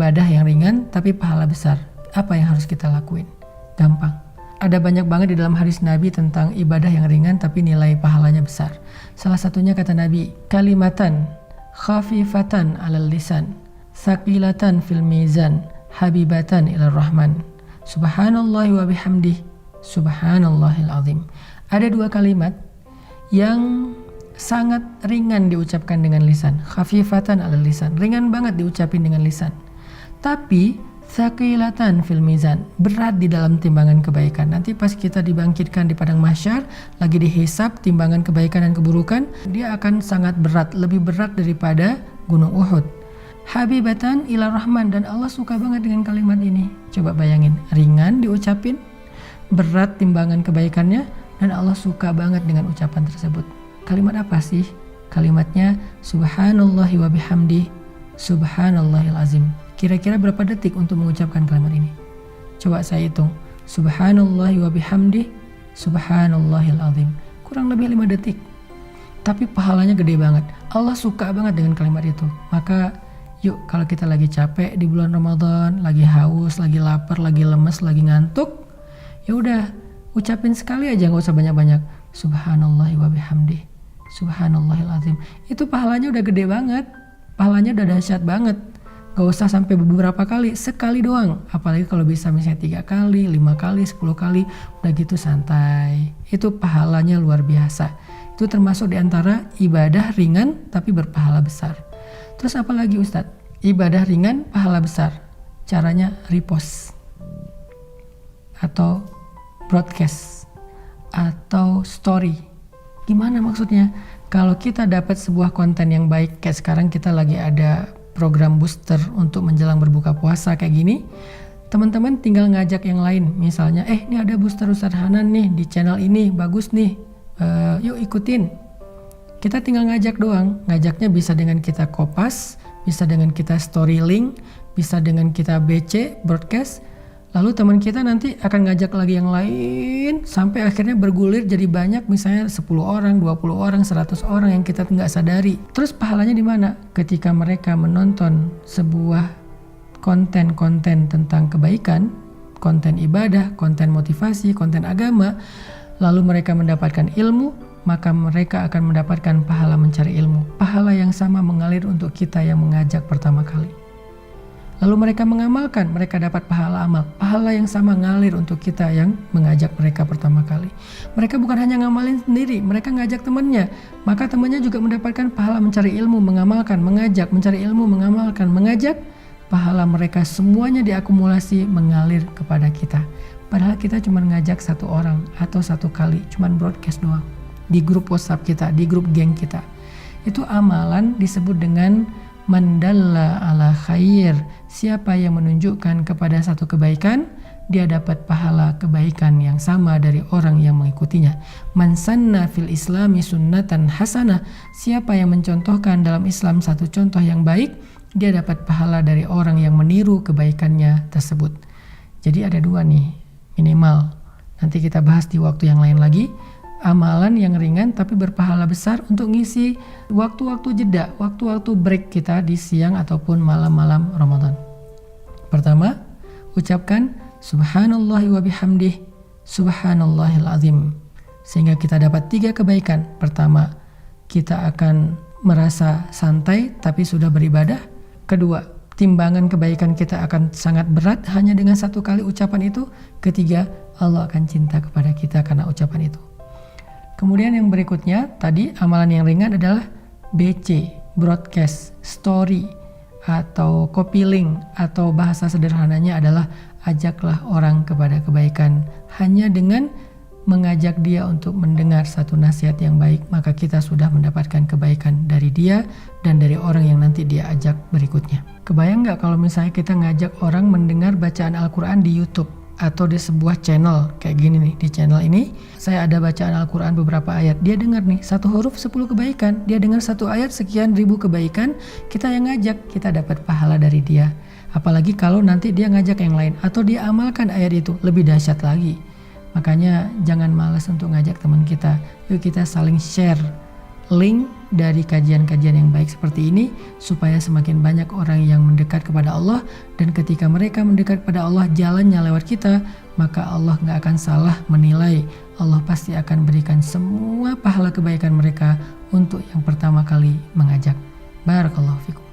Ibadah yang ringan tapi pahala besar. Apa yang harus kita lakuin? Gampang. Ada banyak banget di dalam hadis Nabi tentang ibadah yang ringan tapi nilai pahalanya besar. Salah satunya kata Nabi, kalimatan khafifatan 'alal lisan, tsaqilatan fil mizan, habibatan ilar rahman. Subhanallahi wa bihamdih, subhanallahil azim. Ada dua kalimat yang sangat ringan diucapkan dengan lisan. Khafifatan 'alal lisan, ringan banget diucapin dengan lisan. Tapi tsaqilatan fil mizan, berat di dalam timbangan kebaikan. Nanti pas kita dibangkitkan di padang mahsyar, lagi dihisab timbangan kebaikan dan keburukan, dia akan sangat berat, lebih berat daripada gunung Uhud. Habibatan ila rahman, dan Allah suka banget dengan kalimat ini. Coba bayangin, ringan diucapin, berat timbangan kebaikannya, dan Allah suka banget dengan ucapan tersebut. Kalimat apa sih? Kalimatnya subhanallahi wa bihamdih, subhanallahil azim. Kira-kira berapa detik untuk mengucapkan kalimat ini? Coba saya hitung. Subhanallahi wa bihamdih, subhanallahil azim. Kurang lebih 5 detik. Tapi pahalanya gede banget. Allah suka banget dengan kalimat itu. Maka yuk, kalau kita lagi capek di bulan Ramadan, lagi haus, lagi lapar, lagi lemes, lagi ngantuk, ya udah ucapin sekali aja, nggak usah banyak-banyak. Subhanallahi wa bihamdih, subhanallahil azim. Itu pahalanya udah gede banget. Pahalanya udah dahsyat banget. Gak usah sampai beberapa kali, sekali doang. Apalagi kalau bisa misalnya 3 kali, 5 kali, 10 kali, udah gitu santai. Itu pahalanya luar biasa. Itu termasuk diantara ibadah ringan tapi berpahala besar. Terus apa lagi Ustadz? Ibadah ringan, pahala besar. Caranya repost atau broadcast atau story. Gimana maksudnya? Kalau kita dapat sebuah konten yang baik, kayak sekarang kita lagi ada program booster untuk menjelang berbuka puasa kayak gini, teman-teman tinggal ngajak yang lain. Misalnya, ini ada booster Ustadz Hanan nih di channel ini, bagus nih, yuk ikutin. Kita tinggal ngajak doang. Ngajaknya bisa dengan kita kopas, bisa dengan kita story link, bisa dengan kita BC, broadcast. Lalu teman kita nanti akan ngajak lagi yang lain, sampai akhirnya bergulir jadi banyak, misalnya 10 orang, 20 orang, 100 orang yang kita nggak sadari. Terus pahalanya di mana? Ketika mereka menonton sebuah konten-konten tentang kebaikan, konten ibadah, konten motivasi, konten agama, lalu mereka mendapatkan ilmu, maka mereka akan mendapatkan pahala mencari ilmu. Pahala yang sama mengalir untuk kita yang mengajak pertama kali. Lalu mereka mengamalkan, mereka dapat pahala amal. Pahala yang sama ngalir untuk kita yang mengajak mereka pertama kali. Mereka bukan hanya ngamalin sendiri, mereka ngajak temannya. Maka temannya juga mendapatkan pahala mencari ilmu, mengamalkan, mengajak, mencari ilmu, mengamalkan, mengajak. Pahala mereka semuanya diakumulasi mengalir kepada kita. Padahal kita cuma ngajak 1 orang atau 1 kali, cuma broadcast doang. Di grup WhatsApp kita, di grup geng kita. Itu amalan disebut dengan mandalla ala khair. Siapa yang menunjukkan kepada satu kebaikan, dia dapat pahala kebaikan yang sama dari orang yang mengikutinya. Man sanna fil islami sunnatan hasanah. Siapa yang mencontohkan dalam Islam satu contoh yang baik, dia dapat pahala dari orang yang meniru kebaikannya tersebut. Jadi ada 2 nih minimal. Nanti kita bahas di waktu yang lain lagi. Amalan yang ringan tapi berpahala besar untuk ngisi waktu-waktu jeda, waktu-waktu break kita di siang ataupun malam-malam Ramadan. Pertama, ucapkan subhanallahi wa bihamdih, subhanallahil azim. Sehingga kita dapat 3 kebaikan. Pertama, kita akan merasa santai tapi sudah beribadah. Kedua, timbangan kebaikan kita akan sangat berat hanya dengan 1 kali ucapan itu. Ketiga, Allah akan cinta kepada kita karena ucapan itu. Kemudian yang berikutnya, tadi amalan yang ringan adalah BC, broadcast, story, atau copy link, atau bahasa sederhananya adalah ajaklah orang kepada kebaikan. Hanya dengan mengajak dia untuk mendengar satu nasihat yang baik, maka kita sudah mendapatkan kebaikan dari dia dan dari orang yang nanti dia ajak berikutnya. Kebayang nggak kalau misalnya kita ngajak orang mendengar bacaan Al-Quran di YouTube? Atau di sebuah channel kayak gini nih, di channel ini saya ada bacaan Al-Quran beberapa ayat, dia dengar nih 1 huruf 10 kebaikan, dia dengar 1 ayat sekian ribu kebaikan, kita yang ngajak, kita dapat pahala dari dia. Apalagi kalau nanti dia ngajak yang lain atau dia amalkan ayat itu, lebih dahsyat lagi. Makanya jangan malas untuk ngajak teman kita, yuk kita saling share link dari kajian-kajian yang baik seperti ini supaya semakin banyak orang yang mendekat kepada Allah, dan ketika mereka mendekat kepada Allah jalannya lewat kita, maka Allah gak akan salah menilai. Allah pasti akan berikan semua pahala kebaikan mereka untuk yang pertama kali mengajak. Barakallahu fikum.